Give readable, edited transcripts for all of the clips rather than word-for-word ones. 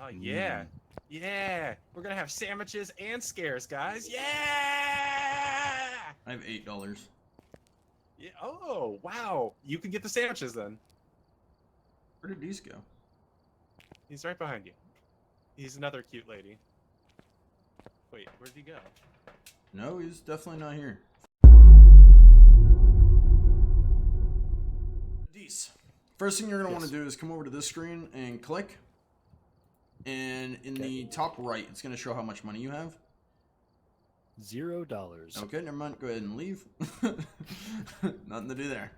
Yeah. Yeah. We're gonna have sandwiches and scares, guys. Yeah! I have $8. Yeah. Oh, wow. You can get the sandwiches then. Where did these go? He's right behind you. He's another cute lady. Wait, where'd he go? No, he's definitely not here. Adaece. First thing you're going to want to do is come over to this screen and click. And in the top right, it's going to show how much money you have. $0. Okay, never mind. Go ahead and leave. Nothing to do there.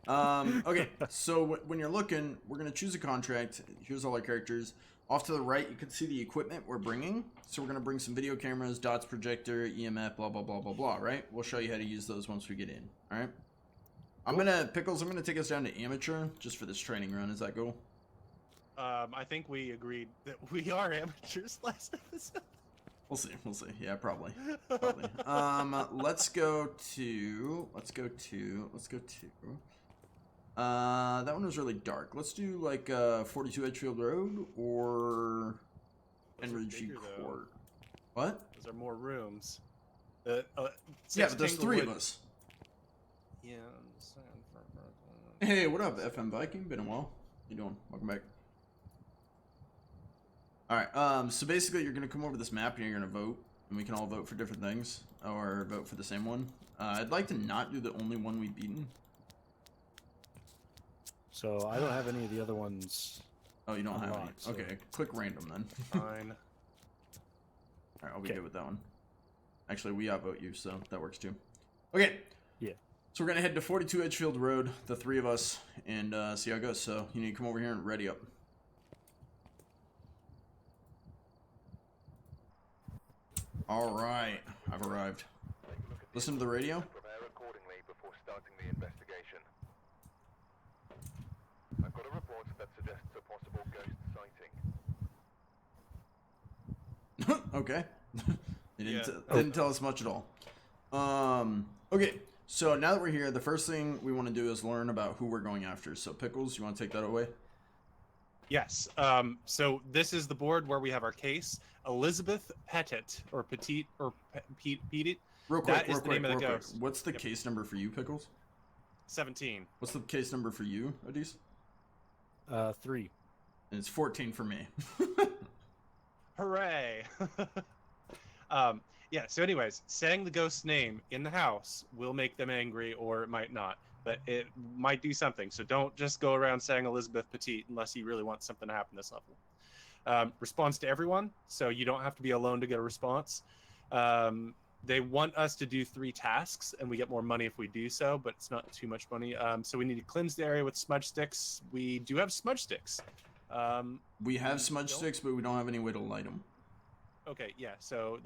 Okay, so when you're looking, we're going to choose a contract. Here's all our characters. Off to the right, you can see the equipment we're bringing. So we're going to bring some video cameras, dots projector, EMF, blah, blah, blah, blah, blah, right? We'll show you how to use those once we get in, all right? Cool. Pickles, I'm going to take us down to amateur just for this training run. Is that cool? I think we agreed that we are amateurs last episode. We'll see. We'll see. Yeah, probably. Let's go to. That one was really dark. Let's do like 42 Edgefield Road or Energy Court. What? Those are more rooms. Yeah, but there's three of us. Yeah. Hey, what up, FM Viking? Been a while. How you doing? Welcome back. Alright, so basically you're going to come over this map and you're going to vote. And we can all vote for different things. Or vote for the same one. I'd like to not do the only one we've beaten. So I don't have any of the other ones. Oh, you don't have any? So... Okay, click random then. Fine. Alright, I'll be good with that one. Actually, we outvote you, so that works too. Okay. Yeah. So we're going to head to 42 Edgefield Road, the three of us, and see how it goes. So you need to come over here and ready up. Alright, I've arrived. Listen to the radio. Prepare accordingly before starting the investigation. I've got a report that suggests a possible ghost sighting. Okay. They didn't tell us much at all. Okay, so now that we're here, the first thing we want to do is learn about who we're going after. So Pickles, you want to take that away? Yes. So this is the board where we have our case. Elizabeth Pettit, or Petite, or Pettit. Real quick, that is the name of the ghost. What's the case number for you, Pickles? 17. What's the case number for you, Adaece? 3. And it's 14 for me. Hooray! Yeah, so anyways, saying the ghost's name in the house will make them angry, or it might not. But it might do something, so don't just go around saying Elizabeth Pettit unless you really want something to happen this level. Responds to everyone, so you don't have to be alone to get a response. They want us to do 3 tasks, and we get more money if we do so, but it's not too much money. So we need to cleanse the area with smudge sticks. We do have smudge sticks. We have smudge sticks, but we don't have any way to light them. Okay, yeah, so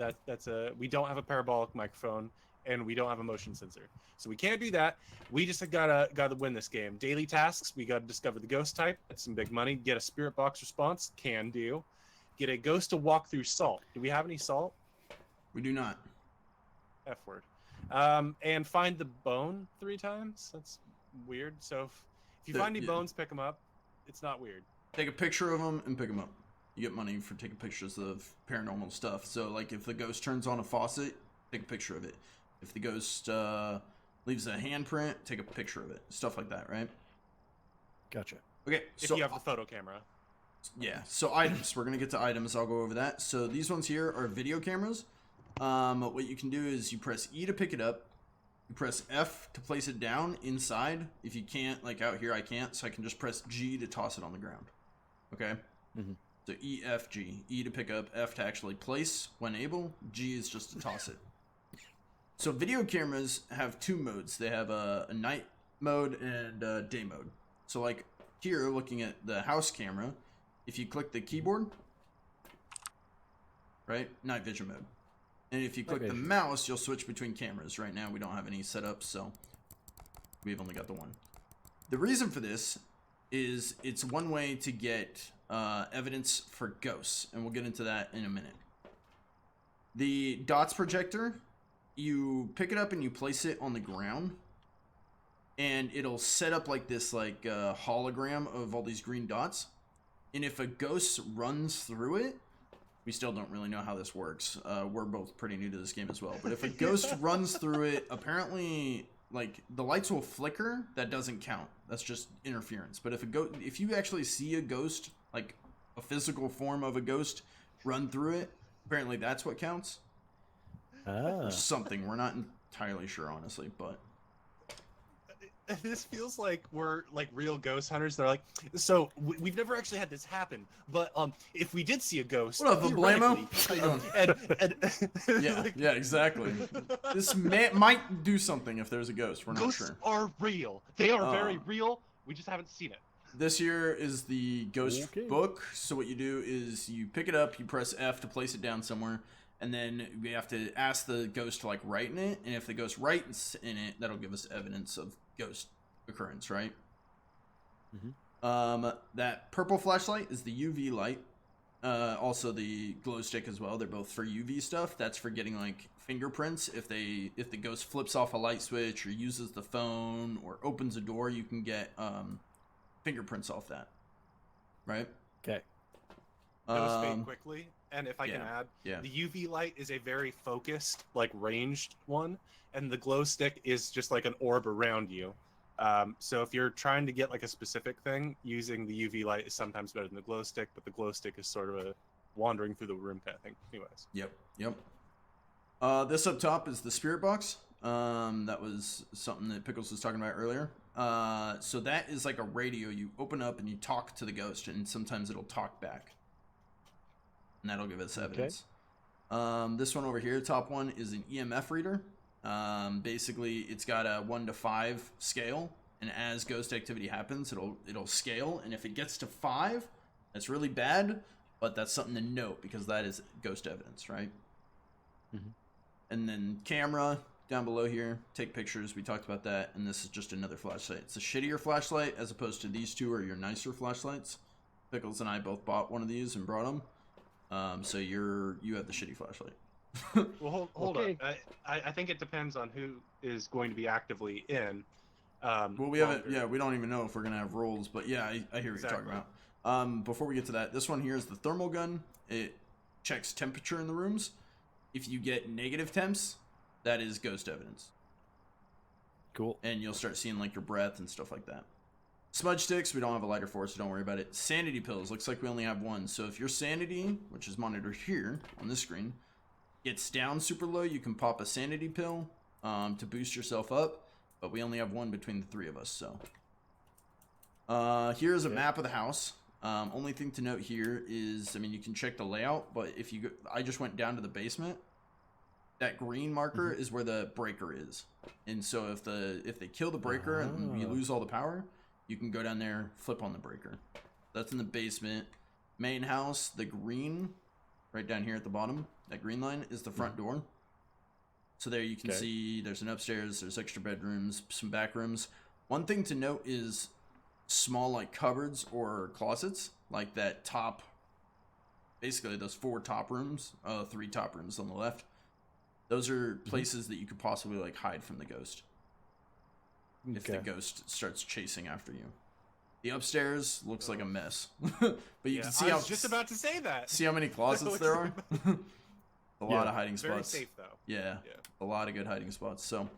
we don't have a parabolic microphone, and we don't have a motion sensor. So we can't do that. We just gotta win this game. Daily tasks, we gotta discover the ghost type. That's some big money. Get a spirit box response, can do. Get a ghost to walk through salt. Do we have any salt? We do not. F word. And find the bone 3 times. That's weird. So if you find any bones, pick them up. It's not weird. Take a picture of them and pick them up. You get money for taking pictures of paranormal stuff. So like if the ghost turns on a faucet, take a picture of it. If the ghost leaves a handprint, take a picture of it. Stuff like that, right? Gotcha. Okay. If you have the photo camera. Yeah. So items. We're going to get to items. I'll go over that. So these ones here are video cameras. What you can do is you press E to pick it up. You press F to place it down inside. If you can't, like out here, I can't. So I can just press G to toss it on the ground. Okay? Mm-hmm. So E, F, G. E to pick up, F to actually place when able. G is just to toss it. So video cameras have 2 modes. They have a night mode and a day mode. So like here, looking at the house camera, if you click the keyboard, right, night vision mode. And if you click the mouse, you'll switch between cameras. Right now, we don't have any setups, so we've only got the one. The reason for this is it's one way to get evidence for ghosts, and we'll get into that in a minute. The dots projector, you pick it up and you place it on the ground, and it'll set up like this hologram of all these green dots. And if a ghost runs through it, we still don't really know how this works. We're both pretty new to this game as well. But if a ghost runs through it, apparently, like, the lights will flicker. That doesn't count. That's just interference. But if you actually see a ghost, like a physical form of a ghost, run through it, apparently that's what counts. Ah. Or something. We're not entirely sure, honestly, but... This feels like we're like real ghost hunters. They're like, so we've never actually had this happen, but if we did see a ghost, What up, the Blamo? theoretically, and Yeah, like, yeah, exactly. This might do something if there's a ghost. We're not ghosts sure. are real. They are very real. We just haven't seen it. This here is the ghost Okay. book. So what you do is you pick it up, you press F to place it down somewhere, and then we have to ask the ghost to like write in it. And if the ghost writes in it, that'll give us evidence of ghost occurrence, right? That purple flashlight is the UV light. Also the glow stick as well. They're both for UV stuff. That's for getting like fingerprints. If the ghost flips off a light switch or uses the phone or opens a door, you can get fingerprints off that, right? Okay. Ghost fade quickly, and if I can add, yeah. the UV light is a very focused, like ranged one, and the glow stick is just like an orb around you. So if you're trying to get like a specific thing, using the UV light is sometimes better than the glow stick, but the glow stick is sort of a wandering through the room kind of thing. Anyways. Yep. This up top is the spirit box. That was something that Pickles was talking about earlier. So that is like a radio. You open up and you talk to the ghost, and sometimes it'll talk back. And that'll give us evidence. This one over here, top one, is an EMF reader. Basically, it's got a 1 to 5 scale, and as ghost activity happens, it'll scale. And if it gets to 5, that's really bad, but that's something to note because that is ghost evidence, right? And then camera down below here, take pictures. We talked about that, and this is just another flashlight. It's a shittier flashlight as opposed to these two are your nicer flashlights. Pickles and I both bought one of these and brought them. So you have the shitty flashlight. Well, hold on. I think it depends on who is going to be actively in. Well, we haven't. Yeah, we don't even know if we're gonna have roles, but yeah, I hear what you're talking about. Before we get to that, this one here is the thermal gun. It checks temperature in the rooms. If you get negative temps, that is ghost evidence. Cool. And you'll start seeing like your breath and stuff like that. Smudge sticks, we don't have a lighter for, so don't worry about it. Sanity pills, looks like we only have one. So if your sanity, which is monitored here on this screen, gets down super low, you can pop a sanity pill to boost yourself up. But we only have one between the three of us, so. Here's a map of the house. Only thing to note here is, I mean, you can check the layout, but if you go, I just went down to the basement. That green marker is where the breaker is. And so if they kill the breaker and you lose all the power, you can go down there, flip on the breaker. That's in the basement. Main house, the green, right down here at the bottom, that green line is the front door. So there you can see there's an upstairs, there's extra bedrooms, some back rooms. One thing to note is small like cupboards or closets, like that top, basically those 4 top rooms, 3 top rooms on the left. Those are places that you could possibly like hide from the ghost. If the ghost starts chasing after you. The upstairs looks like a mess. But you can see I how was just about to say that. See how many closets there are? A lot of hiding Very spots. safe though. Yeah, a lot of good hiding spots. So,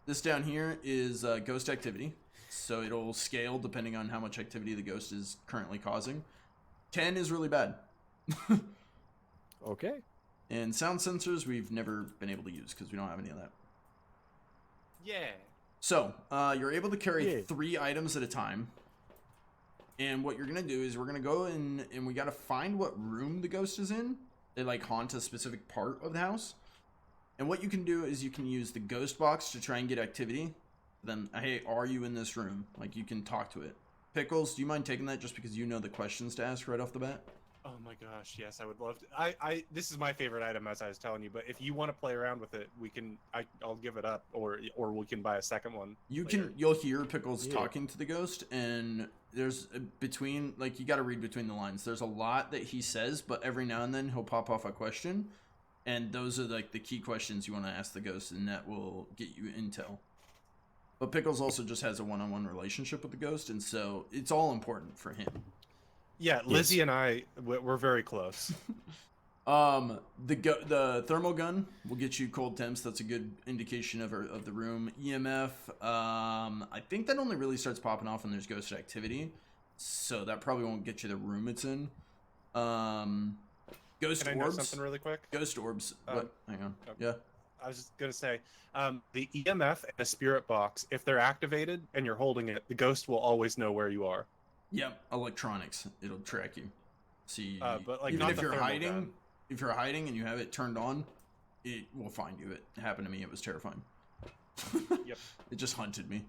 this down here is ghost activity. So it'll scale depending on how much activity the ghost is currently causing. 10 is really bad. Okay. And sound sensors we've never been able to use because we don't have any of that. Yeah. So, you're able to carry 3 items at a time. And what you're going to do is we're going to go in and we got to find what room the ghost is in. They like haunt a specific part of the house. And what you can do is you can use the ghost box to try and get activity. Then, hey, are you in this room? Like, you can talk to it. Pickles, do you mind taking that just because you know the questions to ask right off the bat? Oh my gosh, yes, I would love to. This is my favorite item, as I was telling you. But if you want to play around with it, we can. I'll give it up, or we can buy a second one. You'll hear Pickles talking to the ghost, and there's between, like, you got to read between the lines. There's a lot that he says, but every now and then he'll pop off a question, and those are like the key questions you want to ask the ghost, and that will get you intel. But Pickles also just has a one-on-one relationship with the ghost, and so it's all important for him. Yeah, Lizzie and I, we're very close. The thermal gun will get you cold temps. That's a good indication of the room. EMF, I think that only really starts popping off when there's ghost activity, so that probably won't get you the room it's in. Ghost Can I know orbs. something really quick? Ghost orbs. What? Hang on. okay. Yeah. I was just gonna say, the EMF and a spirit box, if they're activated and you're holding it, the ghost will always know where you are. Yep. Electronics. It'll track you. See, But like even not if the you're thermal hiding, gun. if you're hiding and you have it turned on, it will find you. It happened to me. It was terrifying. Yep. It just hunted me.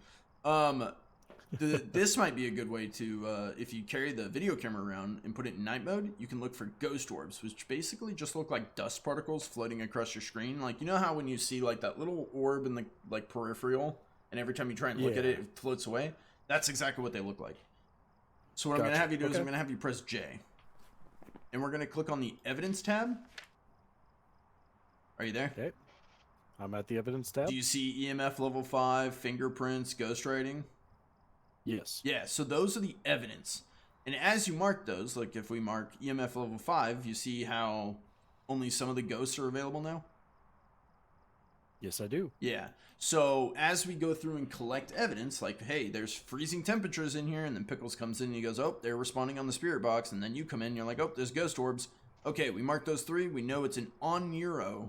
This might be a good way to, if you carry the video camera around and put it in night mode, you can look for ghost orbs, which basically just look like dust particles floating across your screen. Like, you know how when you see like that little orb in the like peripheral, and every time you try and look at it, it floats away? That's exactly what they look like. So what I'm going to have you do is I'm going to have you press J. And we're going to click on the evidence tab. Are you there? Okay. I'm at the evidence tab. Do you see EMF level 5, fingerprints, ghostwriting? Yes. Yeah, so those are the evidence. And as you mark those, like if we mark EMF level 5, you see how only some of the ghosts are available now? Yes, I do. Yeah. So as we go through and collect evidence, like, hey, there's freezing temperatures in here, and then Pickles comes in and he goes, oh, they're responding on the spirit box, and then you come in and you're like, oh, there's ghost orbs. Okay, we mark those 3. We know it's an Onryo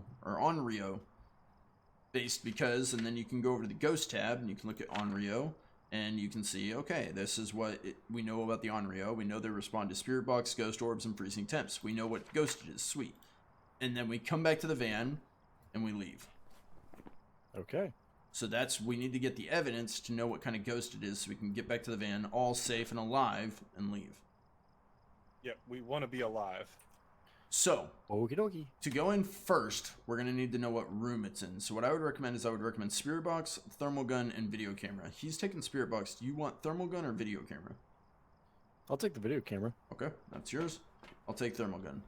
based because, and then you can go over to the ghost tab and you can look at Onryo. And you can see, okay, this is what we know about the Onryo. We know they respond to spirit box, ghost orbs, and freezing temps. We know what ghost it is. Sweet. And then we come back to the van, and we leave. Okay. So we need to get the evidence to know what kind of ghost it is so we can get back to the van all safe and alive and leave. Yep, we want to be alive. So, Okie dokie. to go in first, we're going to need to know what room it's in. So what I would recommend is spirit box, thermal gun, and video camera. He's taking spirit box. Do you want thermal gun or video camera? I'll take the video camera. Okay, that's yours. I'll take thermal gun.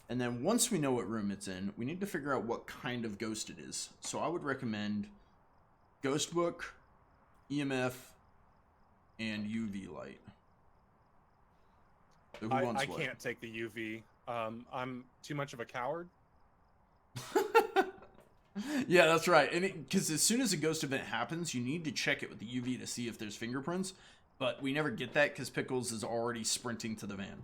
And then once we know what room it's in, we need to figure out what kind of ghost it is. So I would recommend ghost book, EMF, and UV light. So who wants I what? can't take the UV. I'm too much of a coward. Yeah, that's right. And because as soon as a ghost event happens, you need to check it with the UV to see if there's fingerprints. But we never get that because Pickles is already sprinting to the van.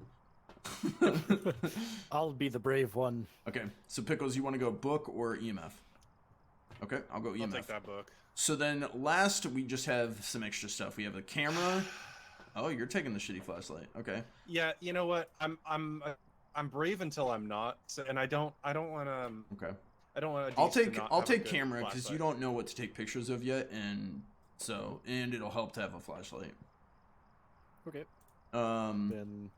I'll be the brave one. Okay, so Pickles, you want to go book or EMF? Okay, I'll go EMF. I'll take that book. So then last, we just have some extra stuff. We have a camera. Oh, you're taking the shitty flashlight. Okay. Yeah, you know what? I'm brave until I'm not. So, and I don't want to. Okay. I don't want to. I'll take camera because you don't know what to take pictures of yet, and it'll help to have a flashlight. Okay. Then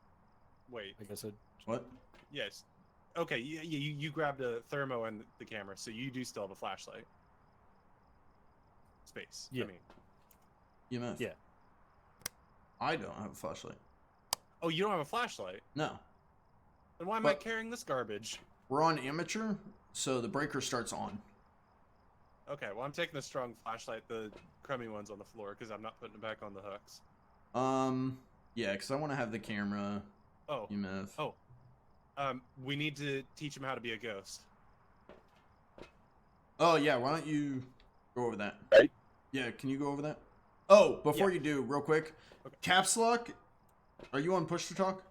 wait. I guess I. What? Yes. Okay. You grabbed a thermo and the camera, so you do still have a flashlight. Space. Yeah. I mean. EMF. Yeah. I don't have a flashlight. Oh, you don't have a flashlight? No. Then why am I carrying this garbage? We're on amateur, so the breaker starts on. Okay, well I'm taking the strong flashlight, the crummy ones on the floor, because I'm not putting it back on the hooks. Yeah, because I want to have the camera. Oh. EMF. Oh. We need to teach him how to be a ghost. Oh yeah, why don't you go over that? Right. Yeah, can you go over that? Oh, before Yeah. you do, real quick, Okay. caps lock. Are you on push to talk?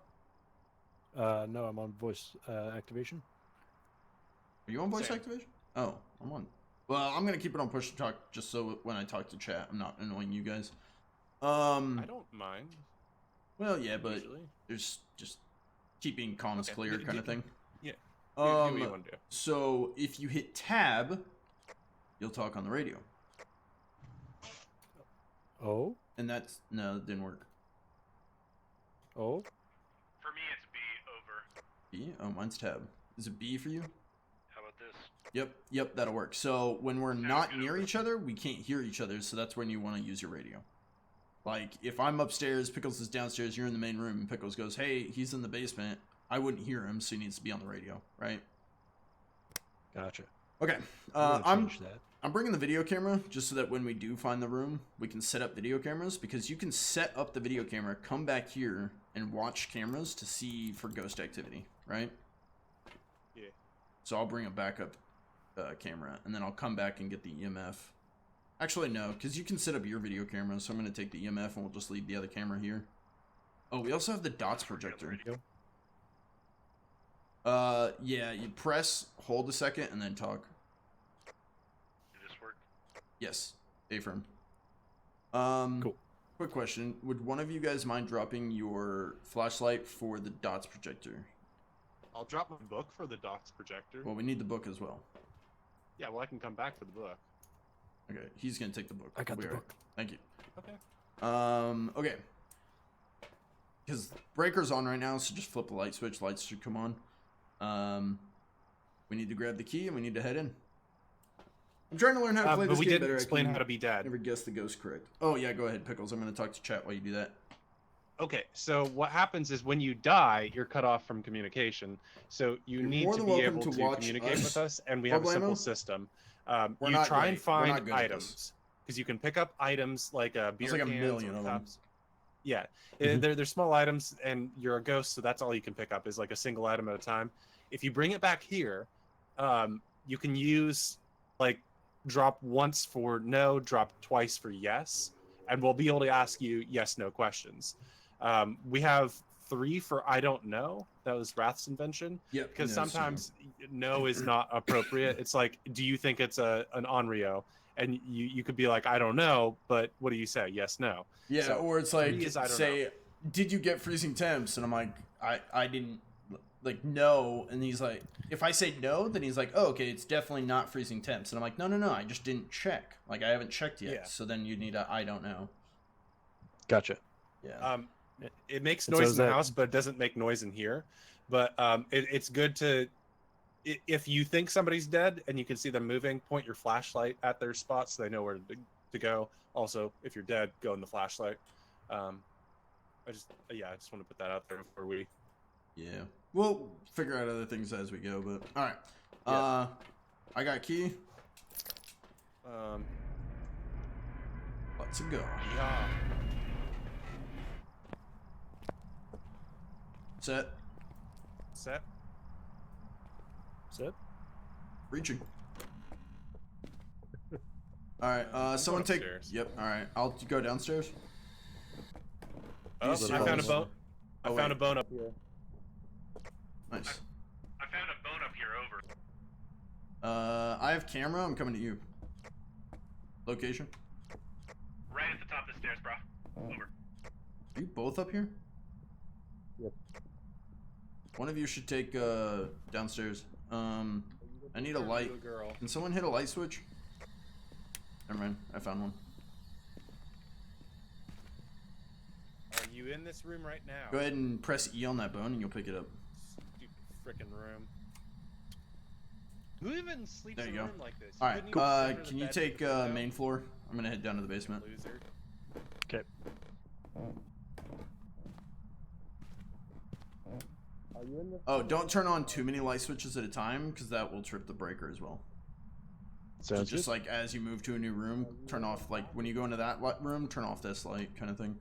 No, I'm on voice activation. Are you on voice Same. activation? Oh, I'm on. Well, I'm gonna keep it on push to talk just so when I talk to chat, I'm not annoying you guys. I don't mind. Well, yeah, but Usually. there's just keeping comms Okay. clear kind of thing. Yeah. Do what you Um. want to do. So if you hit tab, you'll talk on the radio, Oh. and that's no, that didn't work. Oh. For me, it's B over. B? Oh, mine's tab. Is it B for you? How about this? Yep, that'll work. So when we're not near each other, we can't hear each other, so that's when you want to use your radio. Like, if I'm upstairs, Pickles is downstairs, you're in the main room, and Pickles goes, hey, he's in the basement, I wouldn't hear him, so he needs to be on the radio, right? Gotcha. Okay, I'm gonna I'm change that. I'm bringing the video camera just so that when we do find the room, we can set up video cameras, because you can set up the video camera, come back here, and watch cameras to see for ghost activity, right? Yeah. So I'll bring a backup camera, and then I'll come back and get the EMF. Actually, no, because you can set up your video camera, so I'm going to take the EMF and we'll just leave the other camera here. Oh, we also have the dots projector. Yeah, you press, hold a second, and then talk. Did this work? Yes, affirm. Cool. Quick question. Would one of you guys mind dropping your flashlight for the dots projector? I'll drop my book for the dots projector. Well, we need the book as well. Yeah, well, I can come back for the book. Okay, he's gonna take the book. I got the Weird. book. Thank you. Okay. Okay. Because breaker's on right now, so just flip the light switch. Lights should come on. We need to grab the key and we need to head in. I'm trying to learn how to play But this we game didn't better. explain I can how to be dead. never guess the ghost correct. Oh yeah, go ahead, Pickles. I'm gonna talk to chat while you do that. Okay, so what happens is when you die, you're cut off from communication. So you You're need more to than be welcome able to to watch communicate us. with us, and we have a Problemo? simple system. We're You not try great. and We're not find good at this. items because you can pick up items like beer There's like a cans million or of them. cups. Yeah, Mhm. they're small items, and you're a ghost, so that's all you can pick up is like a single item at a time. If you bring it back here, you can use like drop once for no, drop twice for yes, and we'll be able to ask you yes/no questions. We have 3 for I don't know. That was Wrath's invention. Yep. Because no, sometimes no is not appropriate. It's like, do you think it's an Onryo? And you could be like, I don't know, but what do you say? Yes, no. Yeah, So, or it's like, 3 is I don't say, did you get freezing temps? And I'm like, I didn't, like, no. And he's like, if I say no, then he's like, oh, okay, it's definitely not freezing temps. And I'm like, no, I just didn't check. Like, I haven't checked yet. Yeah. So then you need a I don't know. Gotcha. Yeah. It makes And so noise is in the that- house, but it doesn't make noise in here. But it's good to, if you think somebody's dead and you can see them moving, point your flashlight at their spot so they know where to go. Also, if you're dead, go in the flashlight. I just want to put that out there before we. Yeah. We'll figure out other things as we go, but all right. Yeah. I got key. Let's go. Yeah. Set. Set. Set? Reaching. All right. Someone take. upstairs. Yep. All right. I'll go downstairs. Oh, I see found a this? bone. I Oh, found wait. a bone up here. Nice. I found a bone up here. Over. I have camera. I'm coming to you. Location. Right at the top of the stairs, bro. Over. Are you both up here? Yep. One of you should take downstairs. I need a light. Girl. Can someone hit a light switch? Never mind. I found one. Are you in this room right now? Go ahead and press E on that bone and you'll pick it up. Stupid frickin' room. Who even sleeps There in you a go. room like this? All right. couldn't even sit under the Can you bed take with the window? main floor? I'm gonna head down to the basement. Loser. Okay. Are you in this? Oh, don't turn on too many light switches at a time because that will trip the breaker as well. So Sounds just good. like as you move to a new room, turn off, like when you go into that room, turn off this light kind of thing.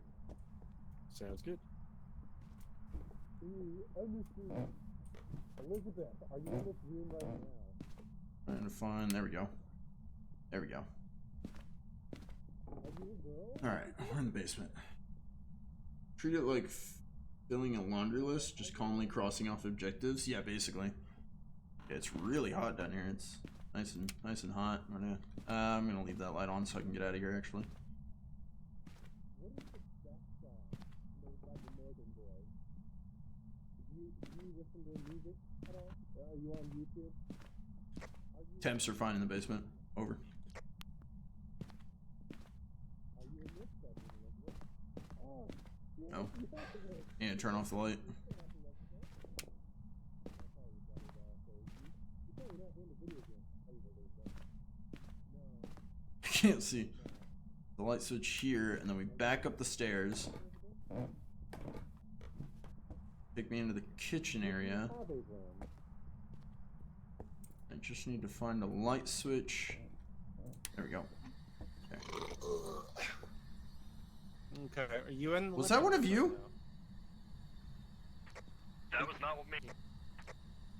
Sounds good. Elizabeth, are you in this room right now? Trying to find. There we go. There we go. All right, we're in the basement. Treat it like filling a laundry list, just calmly crossing off objectives. Yeah, basically. Yeah, it's really hot down here. It's nice and hot. I'm gonna leave that light on so I can get out of here. Actually. What is the best song made by the Northern Boys? Do you listen to music at all? Are you on YouTube? Temps are fine in the basement. Over. Are you in this bedroom, Elizabeth? Oh, No. Yeah, turn off the light. I can't see. The light switch here, and then we back up the stairs. Take me into the kitchen area. I just need to find a light switch. There we go. Okay, are you in? the Was that living one of room you? right now? That was not me.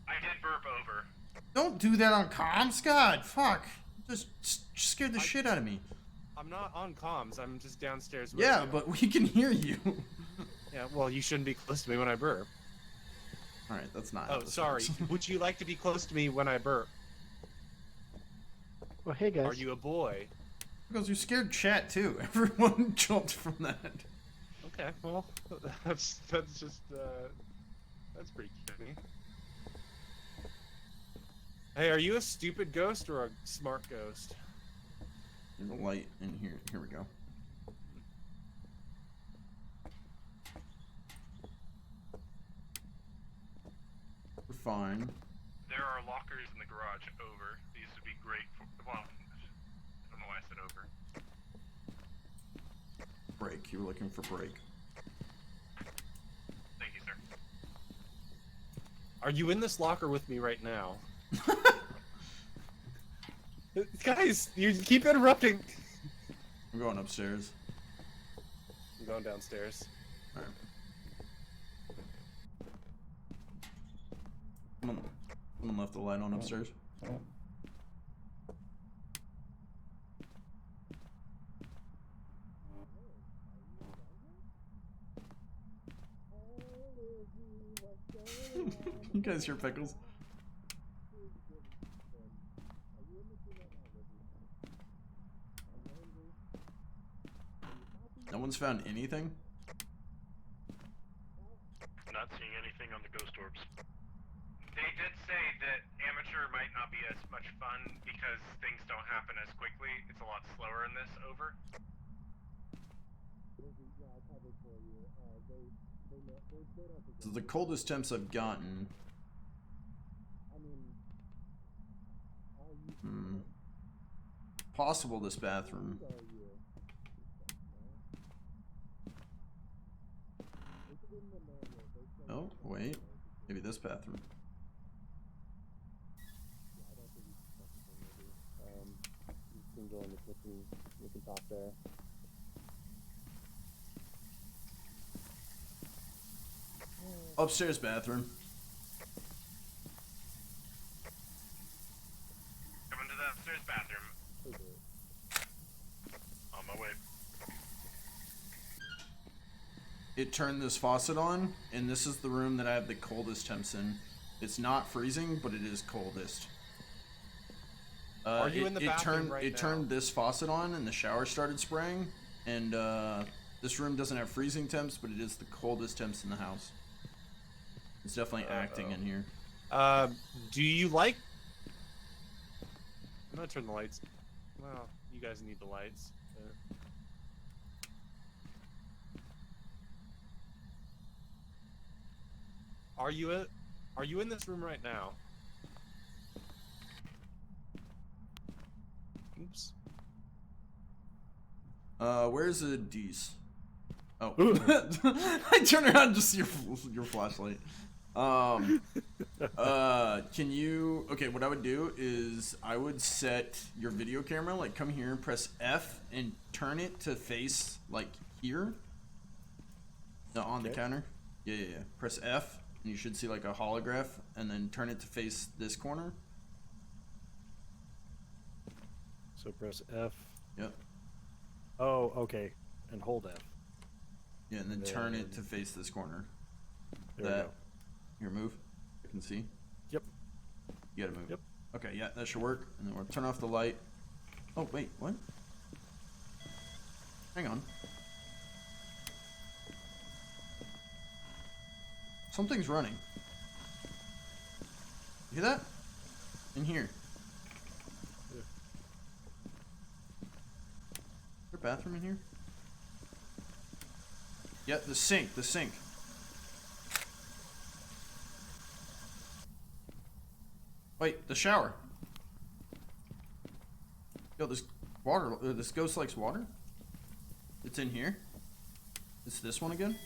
I did burp over. Don't do that on comms, God, fuck. Just scared the shit out of me. I'm not on comms. I'm just downstairs. With Yeah, you. but we can hear you. Yeah, well, you shouldn't be close to me when I burp. All right, that's not. how Oh, this sorry. works. Would you like to be close to me when I burp? Well, hey guys. Are you a boy? Because you scared chat too. Everyone jumped from that. Okay, well, that's just that's pretty cute. Hey, are you a stupid ghost or a smart ghost? There's a light in here. Here we go. We're fine. There are lockers in the garage over. These would be great for. Well, I don't know why I said over. Break. You were looking for break. Thank you, sir. Are you in this locker with me right now? Guys, you keep interrupting. I'm going upstairs. I'm going downstairs. All right. Someone left the light on upstairs. You guys hear Pickles? No one's found anything? Not seeing anything on the ghost orbs. They did say that amateur might not be as much fun because things don't happen as quickly. It's a lot slower in this. Over. This is the coldest temps I've gotten. Possible this bathroom. Oh, wait. Maybe this bathroom. You can go in the kitchen. We can talk there. Upstairs bathroom. Coming to the upstairs bathroom. On my way. It turned this faucet on, and this is the room that I have the coldest temps in. It's not freezing, but it is coldest. Are you in the bathroom right It now? turned this faucet on, and the shower started spraying. And this room doesn't have freezing temps, but it is the coldest temps in the house. It's definitely acting in here. Do you like? I'm gonna turn the lights. Well, you guys need the lights. Are you in this room right now? Oops. Where's Adaece? Oh, I turn around and just see your flashlight. Can you? Okay, what I would do is I would set your video camera, like come here and press F and turn it to face like here. No, on the counter. Yeah. Press F and you should see like a holograph, and then turn it to face this corner. So press F. Yep. Oh, okay. And hold F. Yeah, and then turn it to face this corner. There we go. Here, move. I can see. Yep. You gotta move. Yep. Okay, yeah, that should work. And then we'll turn off the light. Oh, wait, what? Hang on. Something's running. You hear that? In here. Yeah. Is there a bathroom in here? Yeah, the sink. Wait, the shower. Yo, this water, this ghost likes water? It's in here? It's this one again?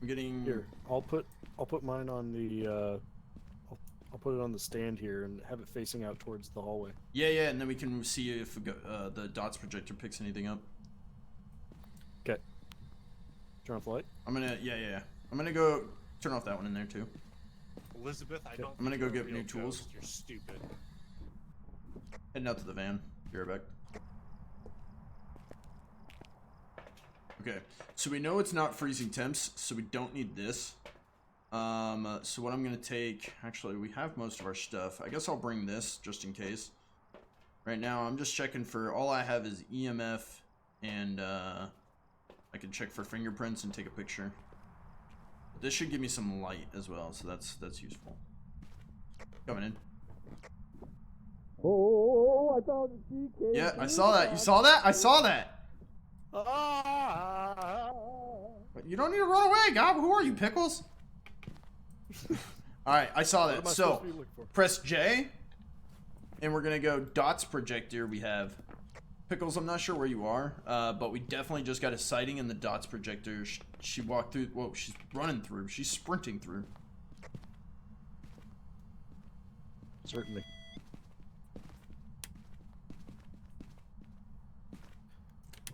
I'm getting... Here, I'll put mine on the I'll I'll put it on the stand here and have it facing out towards the hallway. Yeah, and then we can see if the dots projector picks anything up. Okay. Turn off the light. I'm gonna, yeah. I'm gonna go turn off that one in there too. Elizabeth, I don't. I'm gonna think go you're a get real new tools. ghost. You're stupid. Heading out to the van. Be right back. Okay, so we know it's not freezing temps, so we don't need this. So what I'm gonna take, actually, we have most of our stuff. I guess I'll bring this just in case. Right now, I'm just checking for, all I have is EMF, and I can check for fingerprints and take a picture. This should give me some light as well, so that's useful. Coming in. Oh, I found the TK. Yeah, I saw that. You saw that? I saw that. Ah! But you don't need to run away, Gob. Who are you, Pickles? Alright, I saw What that. am I So, supposed to be looking for? press J, and we're going to go dots projector. We have Pickles, I'm not sure where you are, but we definitely just got a sighting in the dots projector. She walked through. Whoa, she's running through. She's sprinting through. Certainly.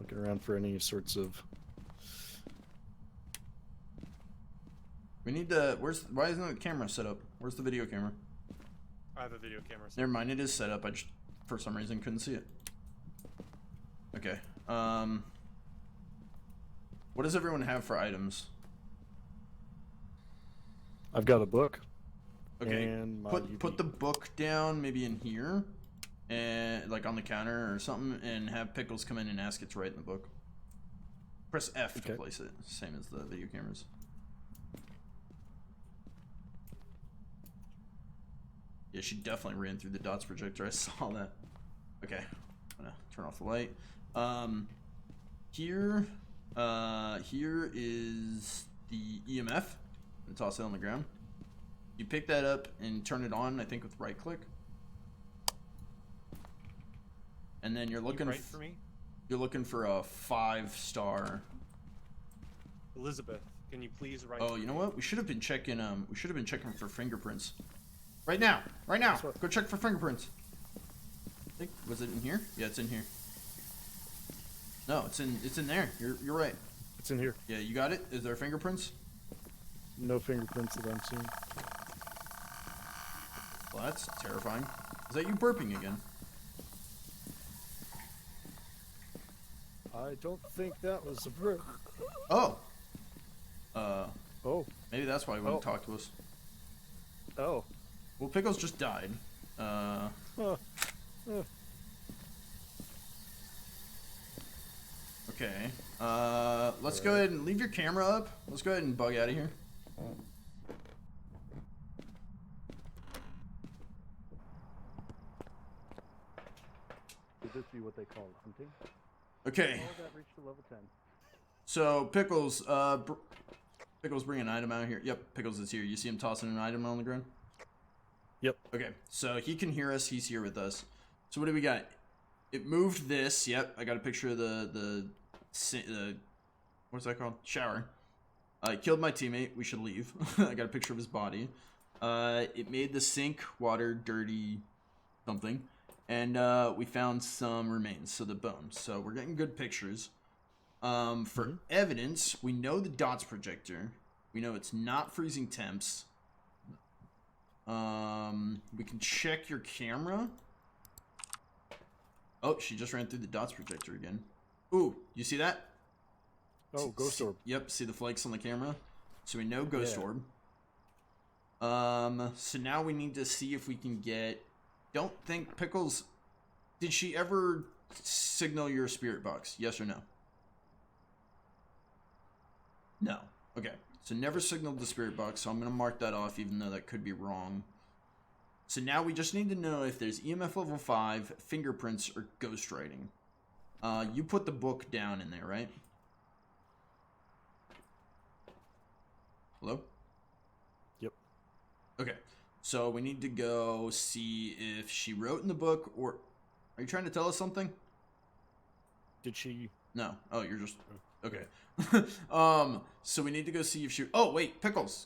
Looking around for any sorts of. We need to. Why isn't the camera set up? Where's the video camera? I have a video camera. Never mind, it is set up. I just, for some reason, couldn't see it. Okay. What does everyone have for items? I've got a book. Okay. And my Put the book down, maybe in here, and like on the counter or something, and have Pickles come in and ask it to write in the book. Press F to Okay. place it, same as the video cameras. Yeah, she definitely ran through the dots projector. I saw that. Okay, I'm gonna turn off the light. Here is the EMF. I'm gonna toss it on the ground. You pick that up and turn it on, I think, with right click. And then you're looking Right for me, you're looking for a 5-star. Elizabeth. Can you please write? Oh, you know what? We should have been checking for fingerprints. Right now. what- Go check for fingerprints. I think, was it in here? Yeah, it's in here. No, it's in there. You're right. It's in here. Yeah, you got it? Is there fingerprints? No fingerprints that I'm seeing. Well, that's terrifying. Is that you burping again? I don't think that was a brick. Oh. Oh. Maybe that's why he wouldn't Oh. talk to us. Oh. Well, Pickles just died. Huh. Okay. Let's go ahead and leave your camera up. Let's go ahead and bug out of here. Could this be what they call hunting? Okay. Oh, that reached to level 10. So Pickles, Pickles, bring an item out here. Yep, Pickles is here. You see him tossing an item on the ground? Yep. Okay, so he can hear us. He's here with us. So what do we got? It moved this. Yep, I got a picture of the what's that called? Shower. It killed my teammate. We should leave. I got a picture of his body. It made the sink water dirty something. And we found some remains, so the bones. So we're getting good pictures. For evidence, we know the dots projector. We know it's not freezing temps. We can check your camera. Oh, she just ran through the dots projector again. Ooh, you see that? Oh, ghost orb. Yep, see the flakes on the camera? So we know ghost Yeah. orb. So now we need to see if we can get... Don't think... Pickles, did she ever signal your spirit box? Yes or no? No. Okay. So never signaled the spirit box, so I'm going to mark that off even though that could be wrong. So now we just need to know if there's EMF level 5, fingerprints, or ghostwriting. You put the book down in there, right? Hello? Yep. Okay. So we need to go see if she wrote in the book, or... Are you trying to tell us something? Did she? No. Oh, you're just... Okay. So we need to go see if she... Oh, wait, Pickles.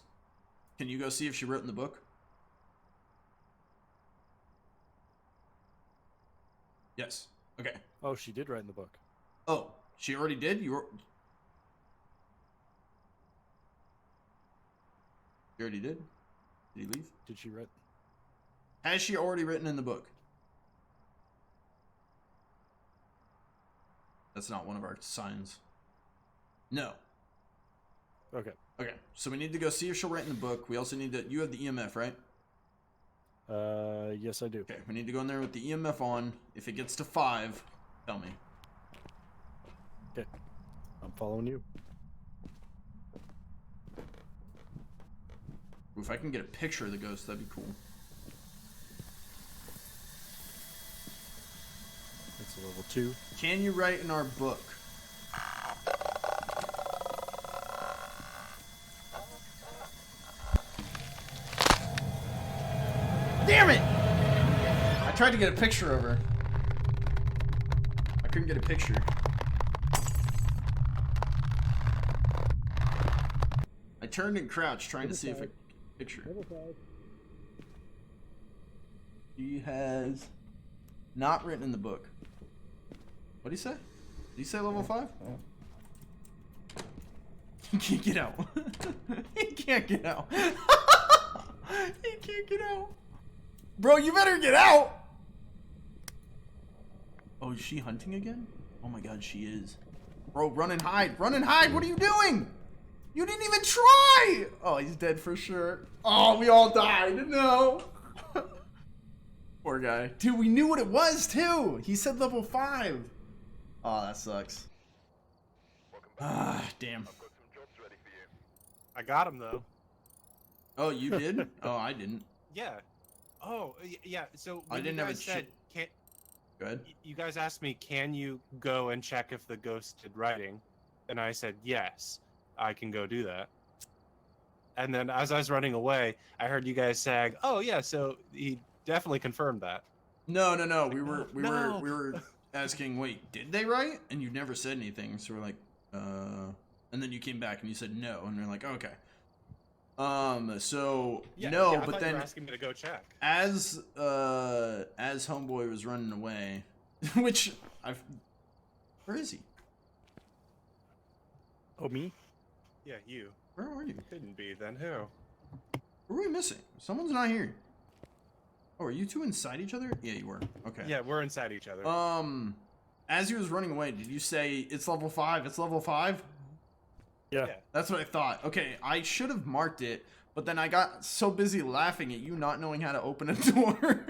Can you go see if she wrote in the book? Yes. Okay. Oh, she did write in the book. Oh, she already did? You already did? Did he leave? Did she write? Has she already written in the book? That's not one of our signs. No. Okay. Okay, so we need to go see if she'll write in the book. We also need to... You have the EMF, right? Yes, I do. Okay, we need to go in there with the EMF on. If it gets to 5, tell me. Okay. I'm following you. If I can get a picture of the ghost, that'd be cool. It's a level 2. Can you write in our book? Damn it! I tried to get a picture of her. I couldn't get a picture. I turned and crouched trying to see if I could get a picture. Level 5. She has not written in the book. What did he say? Did he say level 5? He can't get out. He can't get out. He can't get out. Bro, you better get out. Oh, is she hunting again? Oh my god, she is. Bro, run and hide. Run and hide. What are you doing? You didn't even try. Oh, he's dead for sure. Oh, we all died. No. Poor guy. Dude, we knew what it was too. He said level 5. Oh, that sucks. Ah, damn. I got him though. Oh, you did? Oh, I didn't. Yeah. Oh, yeah. So I when didn't you have a guys said, can Go ahead. you guys asked me, can you go and check if the ghost did writing? And I said, yes, I can go do that. And then as I was running away, I heard you guys saying, oh yeah, so he definitely confirmed that. No. We were No. asking, wait, did they write? And you never said anything. So we're like, and then you came back and you said no, and we're like, okay. So Yeah, no, yeah, I but thought then you were asking me to go check. as homeboy was running away, which where is he? Oh, me? Yeah, you. Where are you? Couldn't be, then who? Who are we missing? Someone's not here. Oh, are you two inside each other? Yeah, you were. Okay. Yeah, we're inside each other. As he was running away, did you say it's level 5? It's level 5? Yeah. Yeah. That's what I thought. Okay, I should have marked it, but then I got so busy laughing at you not knowing how to open a door.